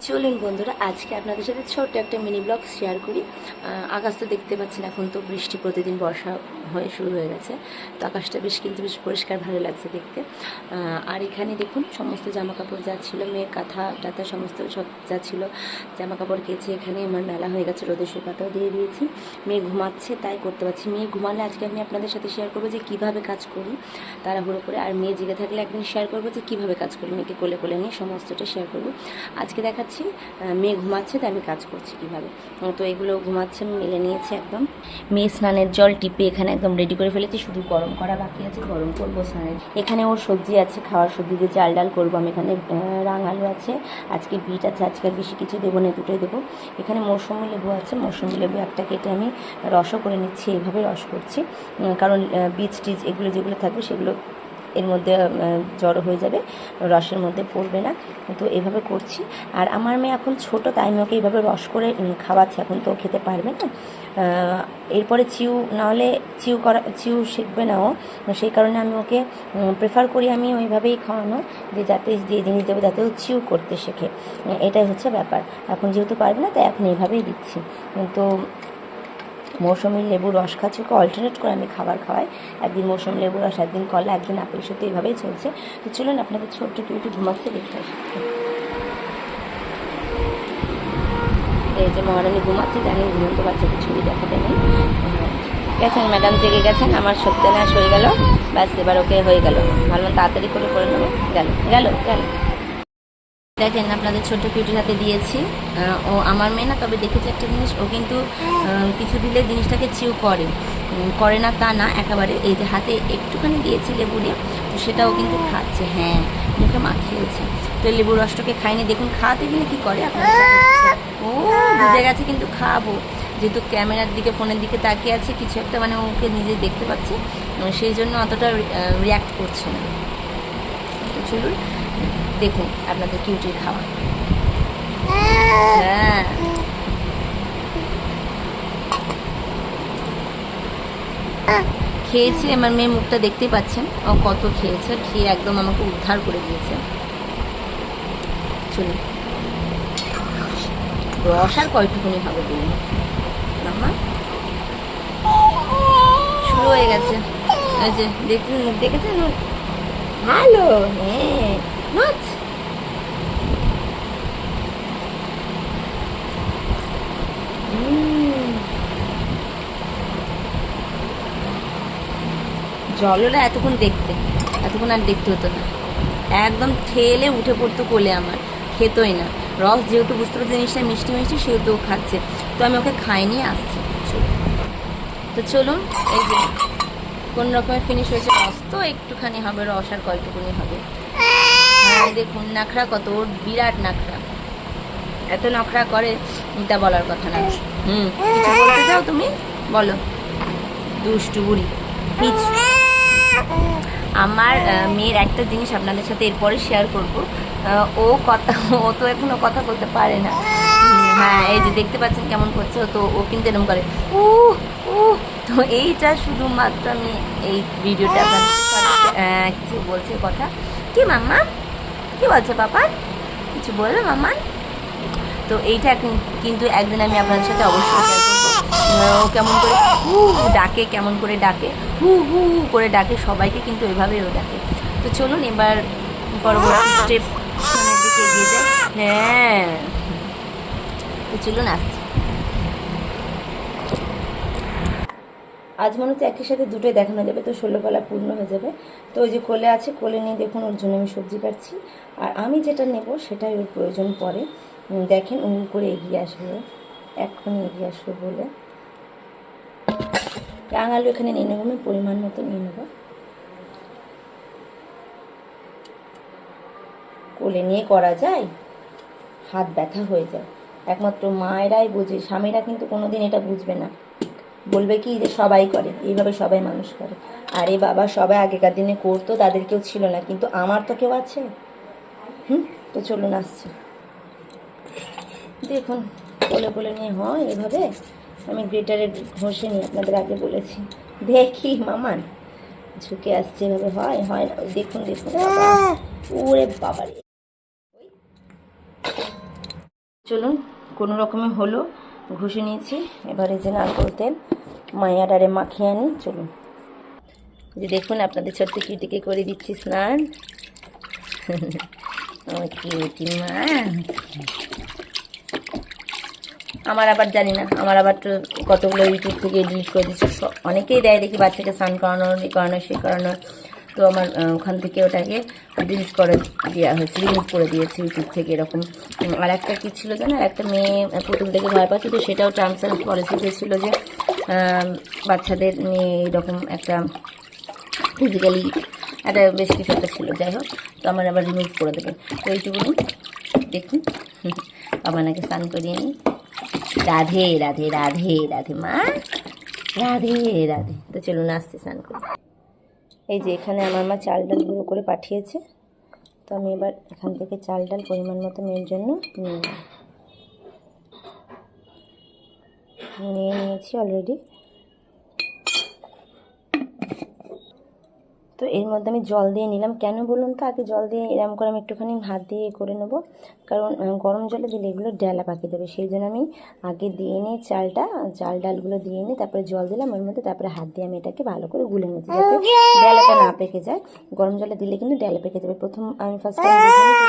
চলুন বন্ধুরা, আজকে আপনাদের সাথে ছোট্ট একটা মিনি ব্লগ শেয়ার করি। আকাশ তো দেখতে পাচ্ছেন, এখন তো বৃষ্টি, প্রতিদিন বর্ষা হয়ে শুরু হয়ে গেছে। তো আকাশটা বেশ পরিষ্কার, ভালো লাগছে দেখতে। আর এখানে দেখুন সমস্ত জামা কাপড় যা ছিল, মেয়ের কাঁথা টাথা সমস্ত সব যা ছিল জামা কাপড় কেচে এখানে আমার মেলা হয়ে গেছে, রোদে শুকাতেও দিয়ে দিয়েছি। মেয়ে ঘুমাচ্ছে তাই করতে পারছি। মেয়ে ঘুমালে আজকে আমি আপনাদের সাথে শেয়ার করবো যে কীভাবে কাজ করি তাড়াহুড়ো করে। আর মেয়ে জেগে থাকলে একদিন শেয়ার করবো যে কীভাবে কাজ করি, মেয়েকে কোলে কোলে নিয়ে সমস্তটা শেয়ার করবো। আজকে দেখাচ্ছি মেয়ে ঘুমাচ্ছে তাই আমি কাজ করছি কীভাবে। তো এগুলো ঘুমাচ্ছে, আমি মেলে নিয়েছি একদম। মেয়ে স্নানের জল টিপে এখানে একদম রেডি করে ফেলেছি, শুধু গরম করা বাকি আছে, গরম করবো স্নানের। এখানে ওর সবজি আছে, খাওয়ার সবজি দিয়ে চাল ডাল করবো আমি। এখানে রাঙালু আছে, আজকে বিট আছে, আজকে আর বেশি কিছু দেবো না, দুটোই দেবো। এখানে মৌসুমি লেবু আছে, মৌসুমি লেবু একটা কেটে আমি রসও করে নিচ্ছি, এইভাবে রস করছি, কারণ বীজ টিজ এগুলো যেগুলো থাকবে সেগুলো এর মধ্যে জড়ো হয়ে যাবে, রসের মধ্যে পড়বে না। তো এভাবে করছি। আর আমার মেয়ে এখন ছোট, তাই আমি ওকে এইভাবে রস করে খাওয়াচ্ছি, এখন তো খেতে পারবে না। এরপরে নাহলে চিউ শিখবে না ও, সেই কারণে আমি ওকে প্রেফার করি আমি ওইভাবেই খাওয়ানো, যে যাতে যে জিনিস দেবো যাতে ও চিউ করতে শেখে, এটাই হচ্ছে ব্যাপার। এখন যেহেতু পারবে না তাই এখন এইভাবেই দিচ্ছি। তো মৌসুমি লেবু রস খাচ্ছি, ওকে অল্টারনেট করে আমি খাবার খাওয়াই, একদিন মৌসুমি লেবু রস, একদিন কলা, একদিন আপেল, সত্যি এভাবেই চলছে। তো চলুন আপনাদের ছোট্ট একটু ঘুমাচ্ছে দেখে আসি। এই যে মহারানী ঘুমাচ্ছে, জানি ঘুমন্ত বাচ্চাকে ছবি দেখাতে নেই। গেছেন ম্যাডাম, জেগে গেছেন, আমার সত্যনাশ হয়ে গেল, ব্যাস এবার ওকে হয়ে গেল, ভালো তাড়াতাড়ি করে নেবো। গেল গেল গেল দেখেন আপনাদের ছোট্ট কিউটির হাতে দিয়েছি। ও আমার মেয়ে না, তবে দেখেছি একটা জিনিস, ও কিন্তু কিছু দিলে জিনিসটাকে চিউ করে না তা না একেবারে। এই যে হাতে একটুখানি দিয়েছি লেবু দিয়ে, তো সেটাও কিন্তু খাচ্ছে, হ্যাঁ মুখে মাখিয়েছে। তো লেবুর রসটাকে খাইনি, দেখুন খাওয়াতে গেলে কী করে আপনার ও বুঝে গেছে কিন্তু খাওয়াবো, যেহেতু ক্যামেরার দিকে ফোনের দিকে তাকিয়ে আছে, কিছু একটা মানে ওকে নিজে দেখতে পাচ্ছে, সেই জন্য অতটা রিয়াক্ট করছে না। তো চলুন দেখুন আপনাদের কিউটির খাওয়া। হ্যাঁ খেয়েছে, আমার মেয়ে মুখটা দেখতে পাচ্ছেন, ও কত খেয়েছে, খেয়ে একদম আমাকে উদ্ধার করে দিয়েছে। চলুন রস আর কয়টুকুনি হবে বলুন, মামা শুরু হয়ে গেছে। এই যে দেখুন, দেখেছেন ভালো, হ্যাঁ নাচ। জলটা এতক্ষণ আর দেখতে হতো না, একদম ঠেলে উঠে পড়তো কোলে আমার, খেতোই না। রস যেহেতু বুঝতে পারছি জিনিসটা মিষ্টি মিষ্টি, সেহেতু ও খাচ্ছে, তো আমি ওকে খাইয়ে আসছি। তো চলুন, এই যে কোন রকমের ফিনিশ হয়েছে, রস তো একটুখানি হবে, রস আর কয়টুকুনি হবে। হ্যাঁ দেখুন নাখরা কত, ওর বিরাট নাখরা, এত নখরা করে তা বলার কথা না। কিছু বলতে চাও তুমি, বলো। দুষ্টু বুড়ি কিছু। আমার মেয়ের একটা জিনিস আপনাদের সাথে এরপরে শেয়ার করবো। ও তো এখনো কথা বলতে পারে না। হ্যাঁ এই যে দেখতে পাচ্ছেন কেমন করছে, তো ও কিন্তু এরকম করে উ উ। তো এইটা শুধুমাত্র আমি এই ভিডিওটা কিছু বলছে কথা, কি মাম্মা কি বলছে পাপা, কিছু বলবে মাম্মা। তো এইটা কিন্তু একদিন আমি আপনাদের সাথে অবশ্যই শেয়ার করবো। ও কেমন করে হু ডাকে, কেমন করে ডাকে, হু হু করে ডাকে সবাইকে, কিন্তু ওইভাবেই ও ডাকে। তো চলুন এবার পরবর্তী স্টেপ সামনের দিকে এগিয়ে যাই। হ্যাঁ তো চলুন আসছি। আজ মনে হচ্ছে একই সাথে দুটোই দেখানো যাবে, তো 16 পালা পূর্ণ হয়ে যাবে। তো ওই যে কোলে আছে, কোলে নিয়ে দেখুন ওর জন্য আমি সবজি কাটছি, আর আমি যেটা নেব সেটাই ওর প্রয়োজন পড়ে। দেখেন করে এগিয়ে আসবে, এক্ষুনি এগিয়ে আসবে বলে। রাঙালু এখানে নিয়ে নেবো, আমি পরিমাণ মতো নিয়ে নেব। কোলে নিয়ে করা যায়, হাত ব্যথা হয়ে যায়, একমাত্র মায়েরাই বোঝে, স্বামীরা কিন্তু কোনোদিন এটা বুঝবে না, বলবে কি যে সবাই করে, এইভাবে সবাই মানুষ করে। আরে বাবা, সবাই আগেকার দিনে করতো, তাদের কেউ ছিল না, কিন্তু আমার তো কেউ আছে। তো চলুন আসছি। দেখুন কোলে কোলে নিয়ে হয় এভাবে, আমি গ্রেটারে ঘষে নিই, আপনাদের আগে বলেছি। দেখি মামান ঝুঁকে আসছে, এভাবে হয় হয় না, দেখুন দেখুন, ওরে বাবা রে। চলুন, কোনো রকমে হলো, ঘষে নিয়েছি। এবারে যে নারকেল তেল মায়াডারে মাখিয়ে আনি। চলুন, যে দেখুন আপনাদের ছোট্ট কিউটিকে করে দিচ্ছি স্নান। আমার কিউটি মা। আমার আবার জানি না, আমার আবার তো কতগুলো ইউটিউব থেকে ডিলিট করে দিচ্ছে। অনেকেই দেয় দেখি বাচ্চাকে স্নান করানো, এই করানো, সেই করানো। তো আমার ওখান থেকে ওটাকে ডিলিট করে দেওয়া হয়েছে, রিমুভ করে দিয়েছে ইউটিউব থেকে এরকম। আর একটা কী ছিল জানো, একটা মেয়ে পুতুল থেকে ভয় পাচ্ছে, তো সেটাও টার্মস অ্যান্ড পলিসিতে ছিল যে বাচ্চাদের নিয়ে এরকম একটা ফিজিক্যালি একটা বেশ কিছু একটা ছিল। যাই হোক, তো আমার আবার রিমুভ করে দেবে। তো এইটুকুনি দেখুন, বাবানাকে স্নান করিয়ে নিই। রাধে রাধে রাধে রাধে মা, রাধে রাধে। তো চলুন আসতে স্নান করি। এই যে এখানে আমার মা চাল ডাল গুঁড়ো করে পাঠিয়েছে, তো আমি এবার এখান থেকে চাল ডাল পরিমাণ মতো মেয়ের জন্য নিয়ে নিয়েছি অলরেডি। তো এর মধ্যে আমি জল দিয়ে নিলাম। কেন বলুন তো, আগে জল দিয়ে এরম করে আমি একটুখানি হাত দিয়ে করে নেবো, কারণ গরম জলে দিলে এগুলো ডেলা পাকিয়ে দেবে। সেই জন্য আমি আগে দিয়ে নিই চাল ডালগুলো দিয়ে নিই, তারপরে জল দিলাম ওর মধ্যে, তারপরে হাত দিয়ে আমি এটাকে ভালো করে গুলে নিচ্ছি যাতে ডেলাটা না পেকে যায়। গরম জলে দিলে কিন্তু ডেলা পেকে যাবে। প্রথম আমি ফার্স্ট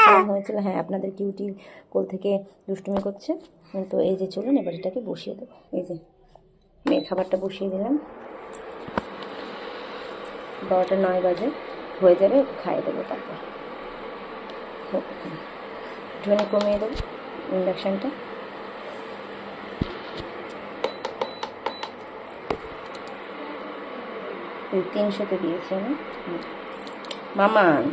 টাইম হয়েছিল, হ্যাঁ আপনাদের কিউটি কোল থেকে দুষ্টুমি করছে। তো এই যে চলুন এবার এটাকে বসিয়ে দেবো। এই যে মেয়ের খাবারটা বসিয়ে দিলাম, 12টা 9 বাজে হয়ে যাবে, খাইয়ে দেবো। তারপর একটুখানি কমিয়ে দেবো ইন্ডাকশানটা। এই 300-তে দিয়েছি আমি। মামান,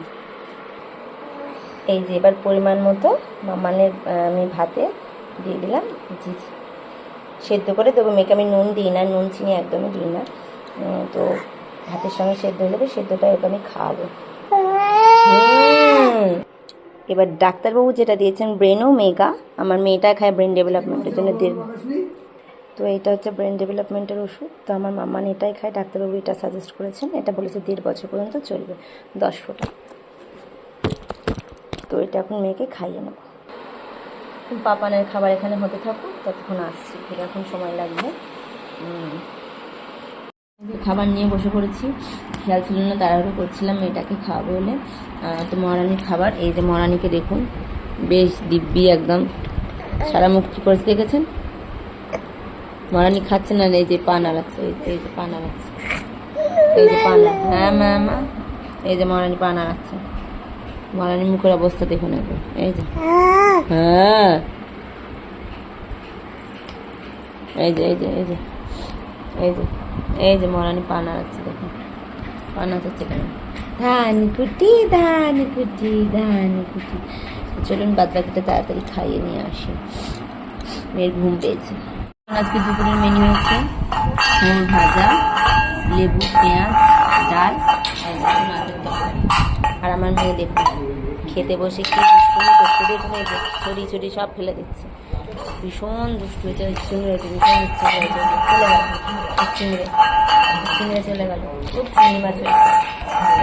এই যে এবার পরিমাণ মতো মামানের আমি ভাতে দিয়ে দিলাম। সেদ্ধ করে দেবো মেয়েকে। আমি নুন দিই না, নুন চিনি একদমই দিই না। তো ভাতের সঙ্গে সেদ্ধ হয়ে যাবে, সেদ্ধটা ওকে আমি খাওয়াবো। এবার ডাক্তারবাবু যেটা দিয়েছেন ব্রেনো মেগা, আমার মেয়েটা খায় ব্রেন ডেভেলপমেন্টের জন্য দেব। তো এটা হচ্ছে ব্রেন ডেভেলপমেন্টের ওষুধ। তো আমার মাম্মান এটাই খায়, ডাক্তারবাবু এটা সাজেস্ট করেছেন। এটা বলেছে 1.5 বছর পর্যন্ত চলবে, 10 ফোঁটা। তো এটা এখন মেয়েকে খাইয়ে নেব। পাপানের খাবার এখানে হতে থাকুক, ততক্ষণ আসছি, ফিরে এখন সময় লাগবে। খাবার নিয়ে বসে পড়েছি, খেয়াল ছিল না, তাড়াহুড়ো করছিলাম মেয়েটাকে খাওয়াবো বলে। তো মহারানির খাবার, এই যে মহারানিকে দেখুন, বেশ দিব্যি একদম সারা মুখ কী করেছে দেখেছেন? মহারানি খাচ্ছে না, এই যে পা নাড়াচ্ছে, এই যে পা নাড়াচ্ছে, এই যে পা নাড়া, হ্যাঁ মা, এই যে মহারানি পা নাড়াচ্ছে। মহারানির মুখের অবস্থা দেখুন একবার, এই যে, হ্যাঁ এই যে এই যে এই যে এই যে এই যে মহারানি পা নাড়াচ্ছে, দেখুন পা নাচাচ্ছে কেন? ধানকুটি ধানকুটি ধানকুটি। চলুন বাদ বাকিটা তাড়াতাড়ি খাইয়ে নিয়ে আসি, মেয়ের ঘুম পেয়েছে। আজকে দুপুরের মেনু হচ্ছে ফুল ভাজা, লেবু, পেঁয়াজ, ডাল আর মাছের তরকারি। আর আমার মেয়ে দেখুন খেতে বসে কি দুষ্টুমি করতে, দেখুন এই যে ছড়ি ছড়ি সব ফেলে দিচ্ছে। ভীষণ দুষ্টু হয়েছে, ভীষণ ইচ্ছা হয়েছে, চলে গেল চিংড়ে চলে গেল। খুব চিংড়ি মাছ হয়েছে।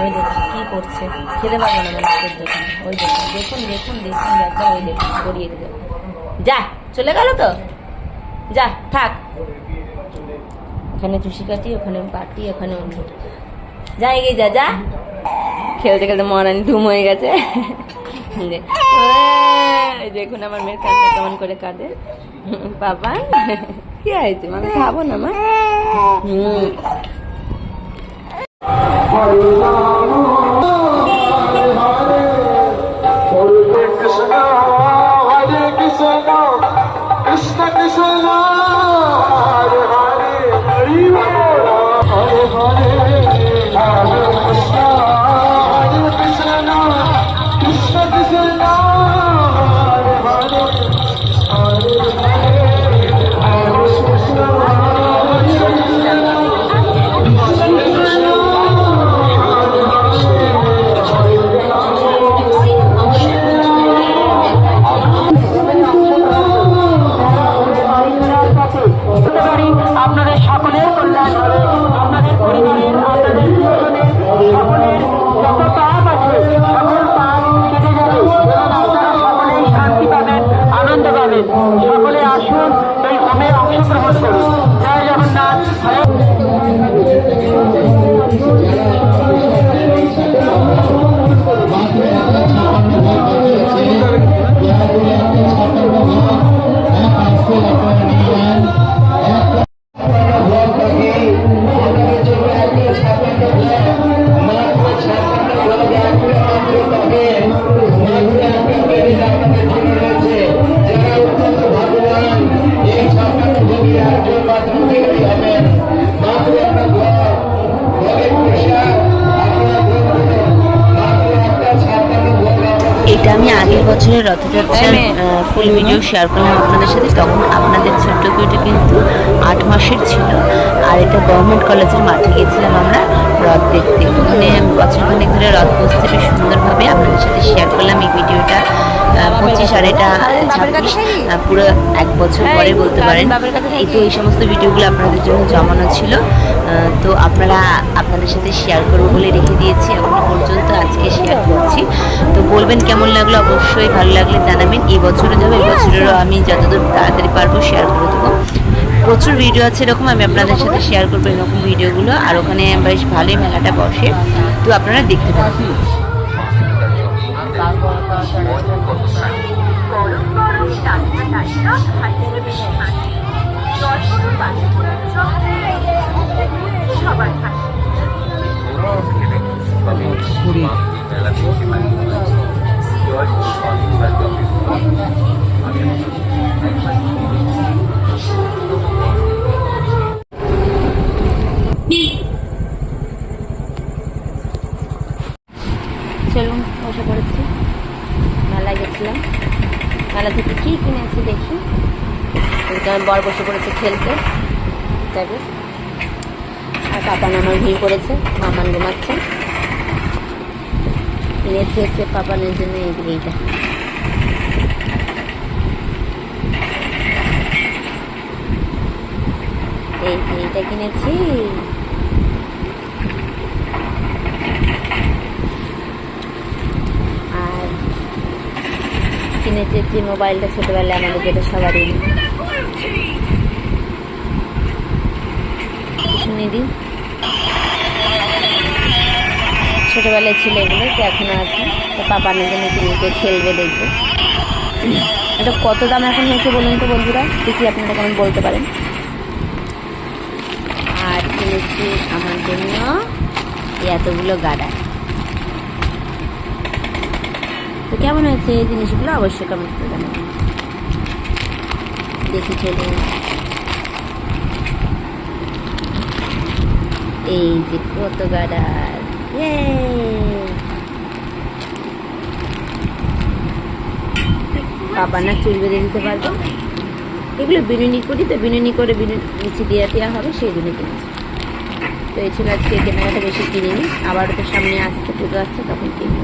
ওই দেখুন কী করছে, খেতে পারবো না মানুষের। দেখুন ওই দেখুন দেখুন দেখুন দেখুন একবার, ওই দেখুন গড়িয়ে দিল। যা চলে গেল, তো যা থাক, এখানে চুষি কাটি, ওখানে কাটি, ওখানে অন্য, যা এগিয়ে যা যা। খেলতে খেলতে মহারানি ধুম হয়ে গেছে। দেখুন আমার মেয়ের কান্না কেমন করে কাঁদে। বাবা কি হয়েছে, আমি খাবো না মা। হবে। সকলে আসুন এই হোমে অংশগ্রহণ করুন। জয় জগন্নাথ। এটা আমি আগের বছরের রথযাত্রার ফুল ভিডিও শেয়ার করলাম আপনাদের সাথে। তখন আপনাদের ছোট্ট কুইটা কিন্তু 8 মাসের ছিল। আর এটা গভর্নমেন্ট কলেজের মাঠে গিয়েছিলাম আমরা রথ দেখতে। ওখানে বছরখানেক ধরে রথ বসতে বেশ সুন্দরভাবে আপনাদের সাথে শেয়ার করলাম এই ভিডিওটা। 25 আর এটা 26, পুরো 1 বছর পরে বলতে পারেন। এই তো এই সমস্ত ভিডিওগুলো আপনাদের জন্য জমানো ছিল, তো আপনাদের সাথে শেয়ার করবো বলে রেখে দিয়েছি এখনো পর্যন্ত। আজকে শেয়ার করছি, তো বলবেন কেমন লাগলো, অবশ্যই ভালো লাগলে জানাবেন। এই বছরও যাবে, এই বছরেরও আমি যতদূর তাড়াতাড়ি পারবো শেয়ার করে দেবো। প্রচুর ভিডিও আছে এরকম, আমি আপনাদের সাথে শেয়ার করবো এরকম ভিডিওগুলো। আর ওখানে বেশ ভালোই মেলাটা বসে, তো আপনারা দেখতে পাবেন। চলুন, বসে পড়েছি। মেলায় গেছিলাম, মেলা থেকে কী কিনেছি দেখি। আমার বর বসে পড়েছে খেলতে, যাবে। আর পাপান আমার ভিড় করেছে, মামান ঘুমাচ্ছে। কিনেছি হচ্ছে পাপানের জন্য এইটা। এইটা কিনেছি। আর কিনেছি যে মোবাইলটা ছোটবেলায় আমাদের যেটা সবারই শুনে দিই, ছোটবেলায় ছিল এগুলো, তো এখনো আছে। তো পাপানের জন্য কিনেছে, খেলবে, দেখবে। এটা কত দাম এখন হয়েছে বলুন তো বন্ধুরা, দেখি আপনারা কেমন বলতে পারেন। আর কিনেছি আমার জন্য এতগুলো গাড়া। তো কেমন হয়েছে এই জিনিসগুলো অবশ্যই কমেন্ট করে জানাবেন। দেখি চলুন, এই যে কত গাড়া। পাপানার চুল বেঁধে দিতে পারবো। এগুলো বিনুনি করি, তো বিনুনি করে নিচে দেওয়া হবে, সেই জন্য কিনেছি। তো এই ছিল আজকে কেনাকাটা, বেশি কিনিনি। আবারও তো সামনে আসছে, পুজো আসছে, তখন কিনবো।